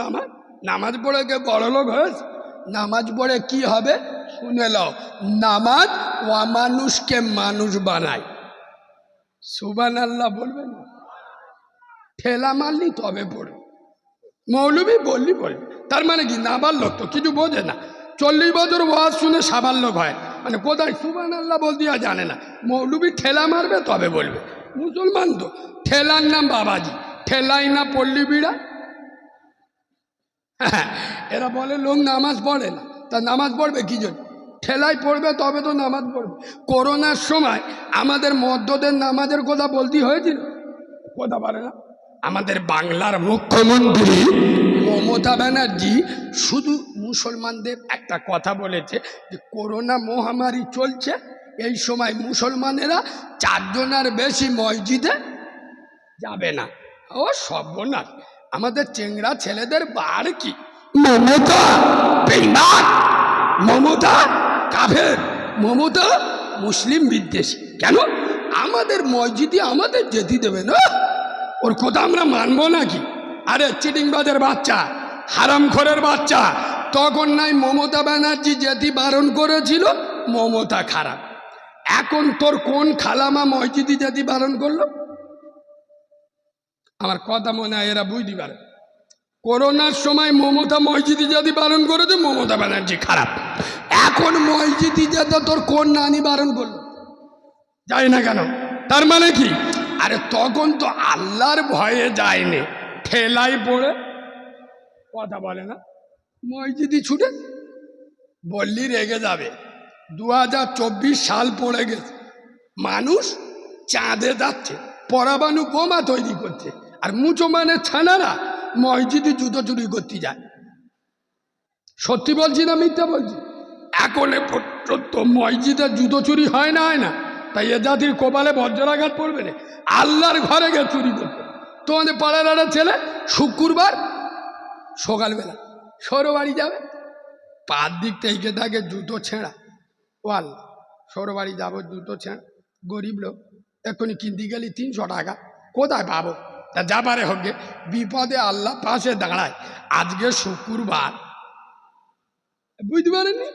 আমার নামাজ পড়ে কে বড় লোক হয়েছে? নামাজ পড়ে কি হবে শুনে লও। নামাজ অমানুষকে মানুষ বানায়। সুবহানাল্লাহ বলবে না? ঠেলা মারলি তবে পড়ে, মৌলবি বললি বলবে। তার মানে কি নাবার লোক তো কিছু বোঝে না। 40 বছর ওয়াজ শুনে সাবার লোক হয়, মানে কোথায় সুবহানাল্লাহ বলতে আর জানে না। মৌলবি ঠেলা মারবে তবে বলবে। মুসলমান তো ঠেলার নাম বাবাজি, ঠেলাই না পল্লী বিড়া। এরা বলে লোক নামাজ পড়ে না, তা নামাজ পড়বে কি জন্য? ঠেলাই পড়বে তবে তো নামাজ পড়বে। করোনার সময় আমাদের মধ্যদের নামাজের কথা বলতে হয়েছিল, কথা বলে না? আমাদের বাংলার মুখ্যমন্ত্রী মমতা ব্যানার্জি শুধু মুসলমানদের একটা কথা বলেছে যে করোনা মহামারী চলছে, এই সময় মুসলমানেরা 4 জনের বেশি মসজিদে যাবে না। ও সর্বনাশ, আমাদের চেংড়া ছেলেদের বার কি! মমতা বেঈমান, মমতা কাফের, মমতা মুসলিম বিদ্বেষী। কেন আমাদের মসজিদে আমাদের যেতে দেবে না? ওর কথা আমরা মানবো নাকি? আরে চিটিংবাজের বাচ্চা, হারামখোরের বাচ্চা, তখন নাই মমতা ব্যানার্জি যেতে বারণ করেছিল, মমতা খারাপ। এখন তোর কোন খালামা মসজিদে যেতে বারণ করলো? আমার কথা মনে হয় এরা বুঝতে পারে। করোনার সময় মমতা মসজিদে যেতে বারণ করেছে, মমতা ব্যানার্জি খারাপ। এখন মসজিদে যেতে তোর কোন নানি বারণ করলো? যাই না কেন? তার মানে কি? আরে তখন তো আল্লাহর ভয়ে যায়নি, ঠেলাই পড়ে, কথা বলে না, মসজিদে ছুটে। বললি রেগে যাবে। 2024 সাল পড়ে গেছে, মানুষ চাঁদে যাচ্ছে, পরমাণু বোমা তৈরি করছে, আর মুসলমানের ছানারা মসজিদে জুতো চুরি করতে যায়। সত্যি বলছি না মিথ্যা বলছি? এখন পর্যন্ত মসজিদে জুতো চুরি হয় না, হয় না? তাই এ জাতির কপালে বজ্রাঘাত পড়বে না। আল্লাহর ঘরে গিয়ে চুরি করবে। তোমাদের পাড়ার একটা ছেলে শুক্রবার সকালবেলা সৌর বাড়ি যাবে, পার দিক থেকে থাকে জুতো ছেঁড়া। ও আল্লাহ, সৌর বাড়ি যাবো জুতো ছেঁড়া, গরিব লোক, এক্ষুনি কিনতে গেলি 300 টাকা, কোথায় পাবো? তা যাবারে হোক, বিপদে আল্লাহ পাশে দাঁড়ায়। আজকে শুক্রবার, বুঝতে পারেননি?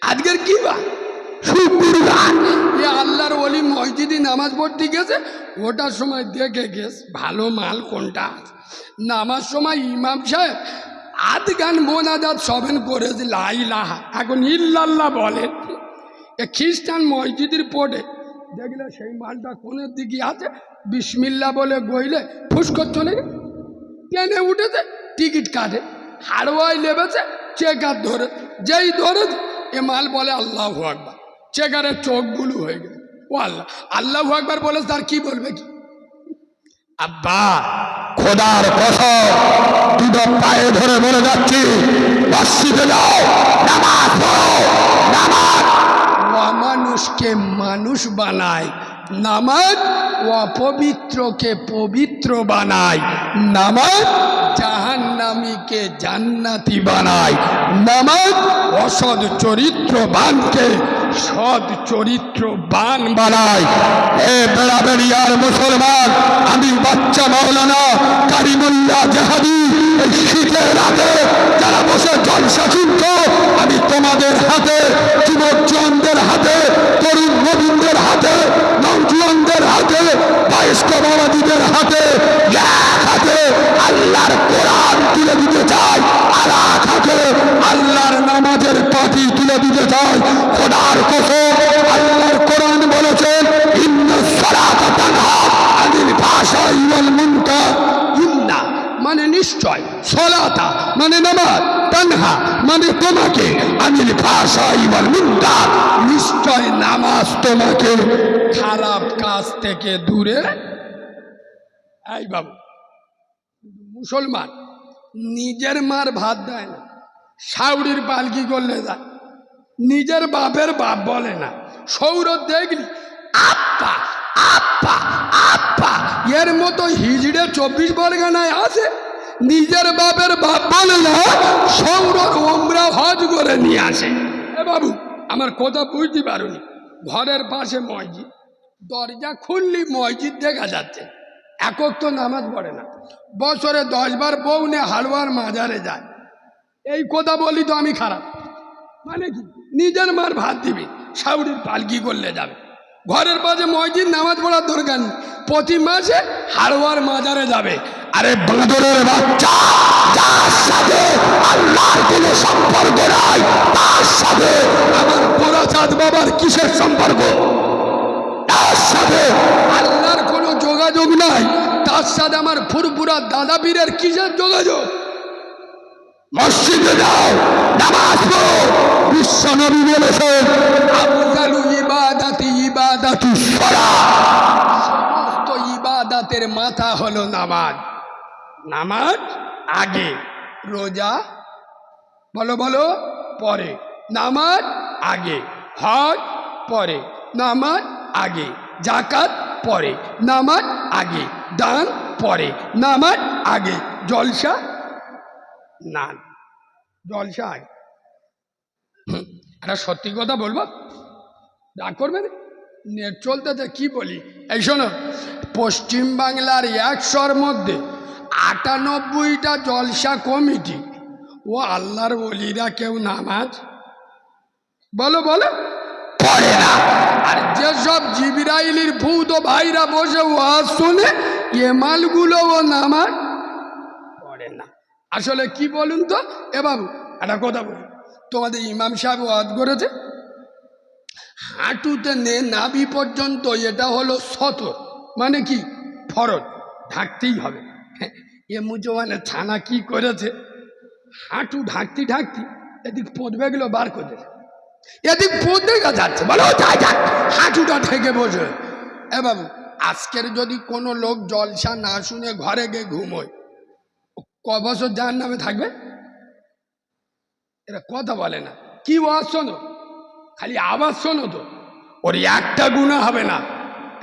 আজকের কি বার? শুক্রবার। এ আল্লাহর ওলি মসজিদে নামাজ পড়তে গেছে, ওটার সময় দেখে গেছ ভালো মাল কোনটা। নামাজ সময় ইমাম সাহেব আধগান মোনাজাত সবেন করেছে লা ইলাহা, এখন ইল্লাল্লাহ বলে। এ খ্রিস্টান মসজিদের পড়ে দেখলে সেই মালটা কোনের দিকে আছে, বিসমিল্লাহ বলে গইলে ফুসকর চলে গেছে, ট্রেনে উঠেছে, টিকিট কাটে, হাড়ওয়াই লেবেছে, চেকার ধরে, যেই ধরেছে এ মাল বলে আল্লাহু আকবার, চেকারের চোখ বুলু হয়ে গেল। ও আল্লাহ, আল্লাহু আকবার বলে তার কি বলবে কি? আব্বা খোদার কসম, দুটো পায়ে ধরে বলে যাচ্ছি, মসজিদে যাও, নামাজ পড়ো। নামাজ অমানুষকে মানুষ বানায়, নামাজ অপবিত্রকে পবিত্র বানায়, নামাজ জাহান্নামীকে জান্নাতি বানায়, নামাজ অসৎ চরিত্রবানকে সৎ চরিত্রবান বানায়। এ বেড়াবেড়িয়ার মুসলমান, আমি বাচ্চা মাওলানা কারিমুল্লাহ জাহাদি, এই শীতের রাতে যারা বসে জলসা শুনছ, আমি তোমাদের হাতে, যুবকজনদের হাতে, তরুণ নবীনদের হাতে, নওজোয়ানদের হাতে, বয়স্ক বাবাজিদের হাতে, এক হাতে আল্লাহর কোরআন তুলে দিতে চাই, আর এক হাতে আল্লাহর নামাজের পাতি তুলে দিতে চাই। খোদার কসম, আল্লাহর কোরআন বলেছেন, ইন্নাস সালাতা তানহা আনিল ফাহশাই ওয়াল মুনকার। ইন্না মানে নিশ্চয়, সালাতা মানে নামাজ, তানহা মানে তোমাকে, আনিল ফাহশাই ওয়াল মুনকার নিশ্চয় নামাজ তোমাকে খারাপ কাজ থেকে দূরে। এই বাবু, মুসলমান নিজের মার ভাত দেয় না, শাউরির পালকি করলে যায়, নিজের বাপের বাপ বলে না। সৌর দেখলি আপ্পা আপ্পা আপ্পা, এর মতো হিজড়ে 24 পরগনায় আছে, নিজের বাপের বাপ বলে না, সৌরর ওমরা হজ করে নিয়ে আসে। এ বাবু, আমার কথা বুঝতে পারোনি? ঘরের পাশে মসজিদ, দরজা খুললি মসজিদ দেখা যাচ্ছে, একক তো নামাজ পড়ে না, বছরে 10 বার বউ নিয়ে হালুয়ার মাজারে যায়। এই কথা বলি তো আমি খারাপ? মানে কি, নিজের মার ভাত দিবি, শাউরির পালকি করলে যাবে, ঘরের পাশে মসজিদ, নামাজ পড়ার দরকার নেই, প্রতি মাসে হালুয়ার মাজারে যাবে। আরে বাঁদরের বাচ্চা, যার সাথে আল্লাহর কোনো সম্পর্ক নাই, তার সাথে আমার পোড়াচাঁদ বাবার কিসের সম্পর্ক? তার সাথে আল্লাহর কোনো যোগাযোগ নাই, তার সাথে আমার ফুরফুরা দাদা পীরের কিসের যোগাযোগ? মসজিদে যাও, নামাজ পড়ো। বিশ্ব নবী বলেছেন, আফজালু ইবাদাতি ইবাদাতুস সালাত, সমস্ত ইবাদাতের মাথা হলো নামাজ। নামাজ আগে, রোজা বলো বলো পরে, নামাজ আগে, হজ পরে, নামাজ আগে, যাকাত পরে, নামাজ আগে, দান পরে, নামাজ আগে, জলসা না, জলসা আগে। একটা সত্যি কথা বলবো, রাগ করবে না, নেট চলতেছে কি বলি। এই শোনো, পশ্চিমবাংলার 100-র মধ্যে 98টা জলসা কমিটি ও আল্লাহর ওলিরা কেউ নামাজ বলো বলো পড়ে না। আর যেসব জিবরাইলের ভূত ভাইরা বসে ওয়াজ শুনে, এ মালগুলো ও নামাজ পড়ে না। আসলে কি বলুন তো এ বাবু, একটা কথা বলুন, তোমাদের ইমাম সাহেব ওয়াজ করেছে হাঁটুতে নাভি পর্যন্ত, এটা হলো সতর, মানে কি ফরজ, ঢাকতেই হবে। এ মুজোয়ানে ছানা কি করেছে, হাঁটু ঢাকতি ঢাকতি এদিক পদবে গেলো বার করেছে, এদিক পদে যাচ্ছে, বলো যাই যাক, হাঁটুটা ঢেকে বসে। এ বাবু, আজকের যদি কোনো লোক জলসা না শুনে ঘরে গিয়ে ঘুমোয়, ক বছর জাহান্নামে থাকবে? এরা কথা বলে না, কি ওয়াজ শোনো, খালি আওয়াজ শোনো তো, ওর একটা গুনাহ হবে না।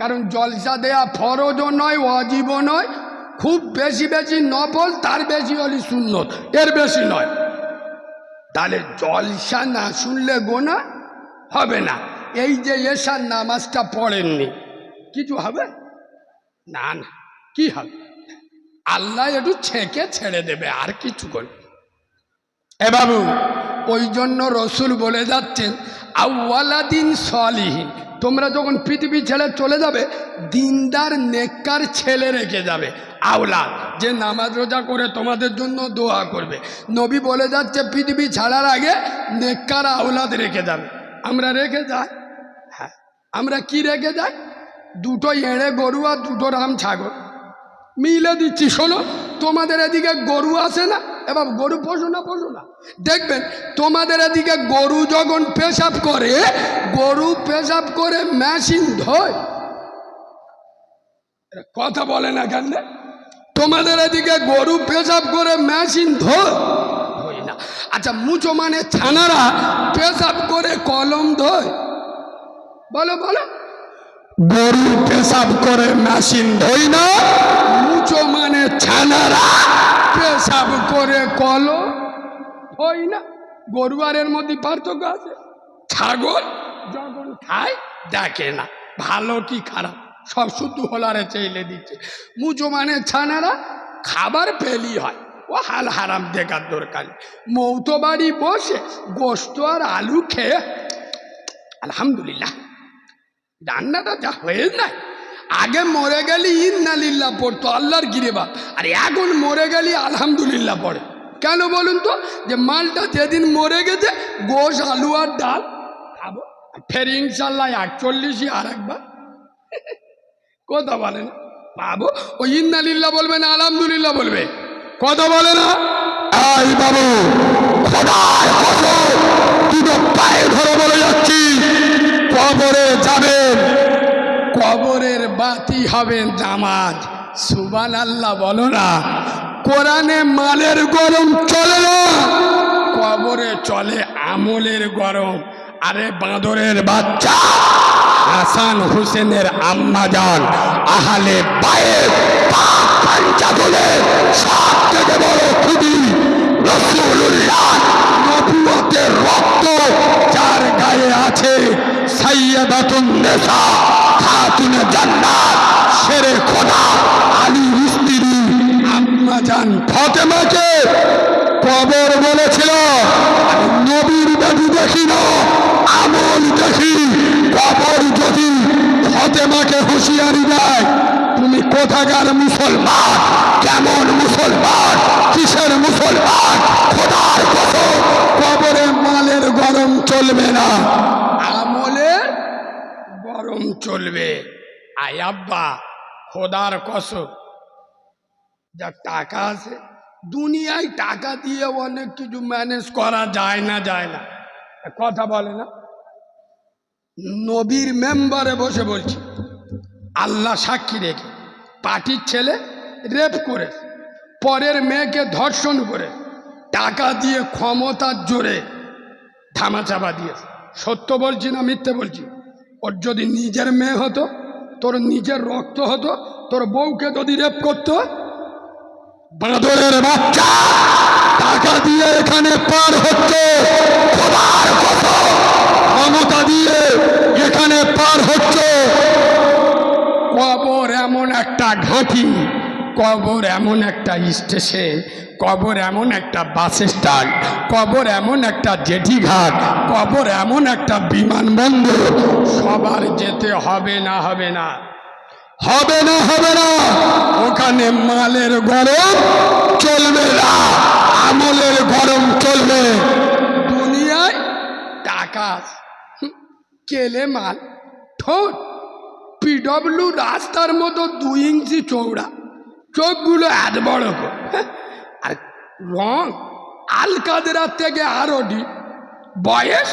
কারণ জলসা দেয়া ফরজও নয়, ওয়াজিবও নয়, খুব বেশি বেশি নফল, তার বেশি হলে সুন্নত, এর বেশি নয়। তাহলে জলসা না শুনলে গুনাহ হবে না। এই যে এশার নামাজটা পড়েননি, কিছু হবে না? না, কি হবে? আল্লাহ একটু ছেঁকে ছেড়ে দেবে, আর কিছু করবে। এ বাবু, ওই জন্য রসুল বলে যাচ্ছেন, আউয়ালাদিন সলিহিন, তোমরা যখন পৃথিবী ছেড়ে চলে যাবে, দিনদার নেককার ছেলে রেখে যাবে, আওলাদ, যে নামাজ রোজা করে তোমাদের জন্য দোয়া করবে। নবী বলে যাচ্ছে পৃথিবী ছাড়ার আগে নেককার আওলাদ রেখে যাবে। আমরা রেখে যাই? হ্যাঁ, আমরা কি রেখে যাই? দুটো এঁড়ে গরু আর দুটো রাম ছাগল মিলে দিচ্ছি। শোনো, তোমাদের এদিকে গরু আসে না, এবার গরু পোষো না পোষো না, দেখবেন তোমাদের এদিকে গরু যখন পেশাব করে, গরু পেশাব করে মেশিন ধোয়, কথা বলে না কেন? তোমাদের এদিকে গরু পেশাব করে মেশিন ধোয় না? আচ্ছা, মুচো মানে ছানারা পেশাব করে কলম ধোয়, বলো বলো। গরু পেশাব করে মেশিন ধোয় না, মুচো মানে ছানারা পেশাব করে কলম ধোয় না। গরু আর এর মধ্যে পার্থক্য আছে। ছাগল যখন খায় দেখে না ভালো কি খারাপ, সব শুধু হোলারে চেলে দিচ্ছে। মুচো মানে ছানারা খাবার পেলি হয়, ও হাল হারাম দেখার দরকার। মৌতো বাড়ি বসে গোস্ত আর আলু খেয়ে আলহামদুলিল্লাহ, রান্নাটা যা হয়ে যায়। আগে মরে গেলি ইন্না লিল্লাহ পড়তো, আল্লাহর গিরেবা, আর এখন মরে গেলি আলহামদুলিল্লাহ পড়ে। কেন বলুন তো? যে মালটা যেদিন মরে গেছে, গোশ আলু আর ডাল খাবো, ফের ইনশাল্লাহ 41 আর একবার কথা বলে না পাবো, ওই ইন্না লিল্লাহ বলবে না আলহামদুলিল্লাহ বলবে, কথা বলে না। এই বাবু, খোদার কসম, দুটো পায়ে ধরে বলে যাচ্ছি, কবরে যাবেন, কবরের বাতি হবে নামাজ। সুবহানাল্লাহ বলো না। কোরআনে মালের গরম চলে না, কবরে চলে আমলের গরম। আরে বাঁদরের বাচ্চা, হাসান হুসেনের আম্মা জান আহলে বায়েত পাক পাঞ্জাবলের সবথেকে বড় খুদি রাসূলুল্লাহ, নবুয়তের রক্ত যার গায়ে আছে, সাইয়্যিদাতুন নিসা খাতুনে জান্নাত শেরে খোদা আলীর স্ত্রী আম্মা জান ফাতেমাকে কবর বলেছিল। নবীর বেদি দেখি না, আমল দেখি। কবর যদি ফাতেমাকে হুঁশিয়ারি দেয়, তুমি কোথাকার মুসলমান, কেমন মুসলমান, কিসের মুসলমান, খোদার কসম কবরে মালের গরম চলবে না, আমলের গরম চলবে। আয় আব্বা, খোদার কসম, যা টাকা আছে দুনিয়ায়, টাকা দিয়ে অনেক কিছু ম্যানেজ করা যায় না, যায় না, কথা বলে না। নবীর মেম্বারে বসে বলছি, আল্লাহ সাক্ষী রেখে পার্টির ছেলে রেপ করে, পরের মেয়েকে ধর্ষণ করে, টাকা দিয়ে ক্ষমতার জোরে ধামাচাপা দিয়েছে। সত্য বলছি না মিথ্যে বলছি? ওর যদি নিজের মেয়ে হতো, তোর নিজের রক্ত হতো, তোর বউকে যদি রেপ করতো, বাঁদরের বাচ্চা টাকা দিয়ে এখানে পার হচ্ছে, খোদার কসম ক্ষমতা দিয়ে এখানে পার হচ্ছে। কবর এমন একটা ঘাঁটি, কবর এমন একটা স্টেশন, কবর এমন একটা বাস স্ট্যান্ড, কবর এমন একটা জেটিঘাট, কবর এমন একটা বিমানবন্দর, সবার যেতে হবে না, হবে না, হবে না, হবে না। ওখানে মালের গরম চলবে না, আমলের গরম চলবে। দুনিয়ায় টাকা কেলে মাল, ঠোঁট পিডব্লিউ রাস্তার মতো 2 ইঞ্চি চৌড়া, চোখগুলো এত বড়, আর রং আলকাদেরার থেকে আরো ডিপ, বয়স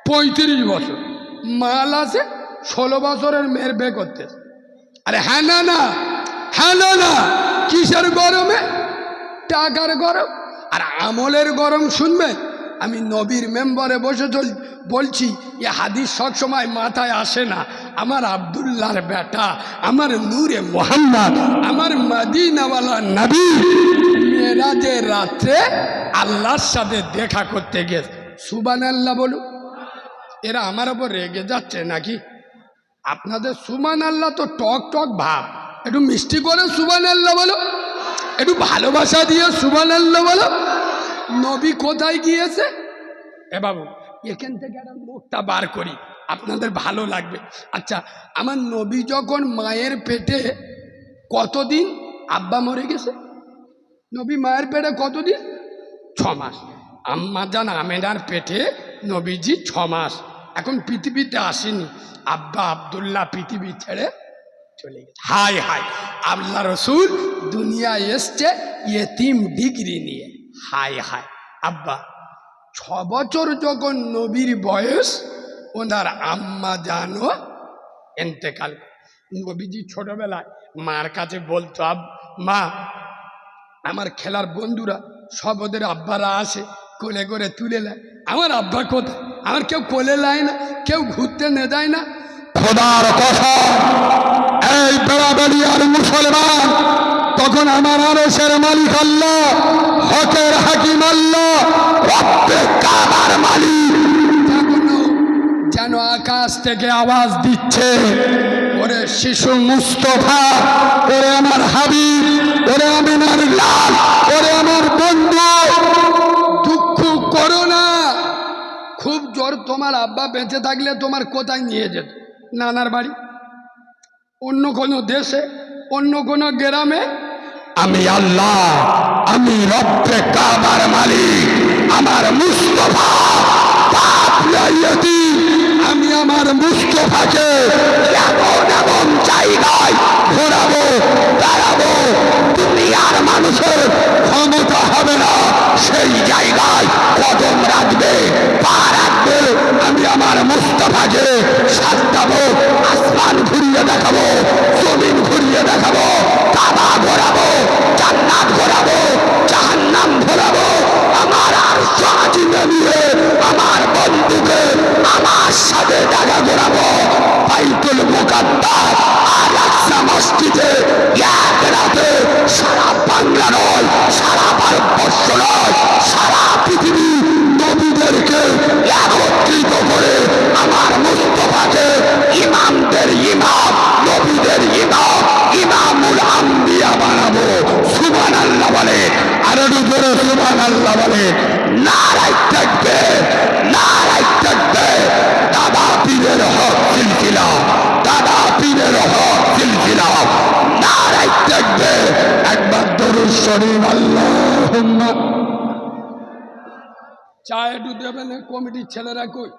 35 বছর, মাল আছে 16 বছরের মেয়ের বিয়ে করতেছে। আরে হ্যাঁ না না, হ্যাঁ না না, কিসের গরমে? টাকার গরম। আর আমলের গরম শুনবেন, আমি নবীর মেম্বারে বসে বলছি, এ হাদিস সব সময় মাথায় আসে না। আমার আব্দুল্লাহর বেটা, আমার নূরে মোহাম্মদ, আমার মদিনাওয়ালা নবী মেরাজের রাত্রে আল্লাহর সাথে দেখা করতে গেছে। সুবহানাল্লাহ বলুন। এরা আমার ওপর রেগে যাচ্ছে নাকি? আপনাদের সুবহানাল্লাহ তো টক টক ভাব, একটু মিষ্টি করে সুবহানাল্লাহ বলো, একটু ভালোবাসা দিয়ে সুবহানাল্লাহ বলো। নবী কোথায় গিয়েছে? এ বাবু, এখান থেকে একটা মুখটা বার করি, আপনাদের ভালো লাগবে। আচ্ছা, আমার নবী যখন মায়ের পেটে কতদিন, আব্বা মরে গেছে, নবী মায়ের পেটে কতদিন? 6 মাস। আম্মা জান আমেনার পেটে নবীজি 6 মাস, এখন পৃথিবীতে আসেনি। আব্বা আব্দুল্লাহ পৃথিবী ছেড়ে চলে গেছে। হাই হাই, আল্লাহ রসুল দুনিয়া এসছে ইয়েতিম ডিগ্রি নিয়ে। হাই হাই, আব্বা 6 বছর যখন নবীর বয়স, ওনার আম্মা জানো এন্তেকাল। নবীজি ছোটবেলায় মার কাছে বলতো, মা, আমার খেলার বন্ধুরা সব ওদের আব্বারা আসে, কোলে করে তুলে নেয়, আমার আব্বা কোথায়? আমার কেউ কোলে নেয় না, কেউ ঘুরতে নে দেয় না। খোদার কসম, এই বেড়াবেড়ি আর মুসলমান, তখন আমার আরশের মালিক আল্লাহ, হকের হাকিম আল্লাহ, রব্বে কাবার মালিক যেন আকাশ থেকে আওয়াজ দিচ্ছে, ওরে শিশু মুস্তফা, ওরে আমার হাবিব, ওরে আমিনার লাল, ওরে আমার বন্ধু, দুঃখ করো না। খুব জোর তোমার আব্বা বেঁচে থাকলে তোমার কোথায় নিয়ে যেত? নানার বাড়ি, অন্য কোনো দেশে, অন্য কোনো গ্রামে। আমি আল্লাহ, আমি রব্বে কাবার মালিক, আমার মুস্তফা আমি আমার মুস্তফাকে এমন এমন জায়গায় ঘোরাবো, দাঁড়াবো, দুনিয়ার মানুষের ক্ষমতা হবে না সেই জায়গায় কদম রাখবে, পা রাখবে। আমি আমার মুস্তফাকে সাজাবো, আসমান ঘুরিয়ে দেখাবো, জমিন ঘুরিয়ে দেখাবো, কাবা ঘোরাবো, জান্নাত ঘোরাবো, জাহান্নাম ঘোরাবো। আমার আর সাজিয়ে নিয়ে আমার বন্ধুকে আমার সাথে দেখা ঘোরাবো। বাইতুল মুকাদ্দাস আর আকসা মসজিদে এক রাতে সারা বাংলা নয়, সারা সুবহান আল্লাহ বলে। নারায়ে তাকবীর, নারায়ে তাকবীর। দাদা পীরের হক সিলসিলা, দাদা পীরের হক সিলসিলা। নারায়ে তাকবীর। একবার দরুদ শরীফ আল্লাহুম্মা। চা একটু দেবেন, কমিটির ছেলেরা কই?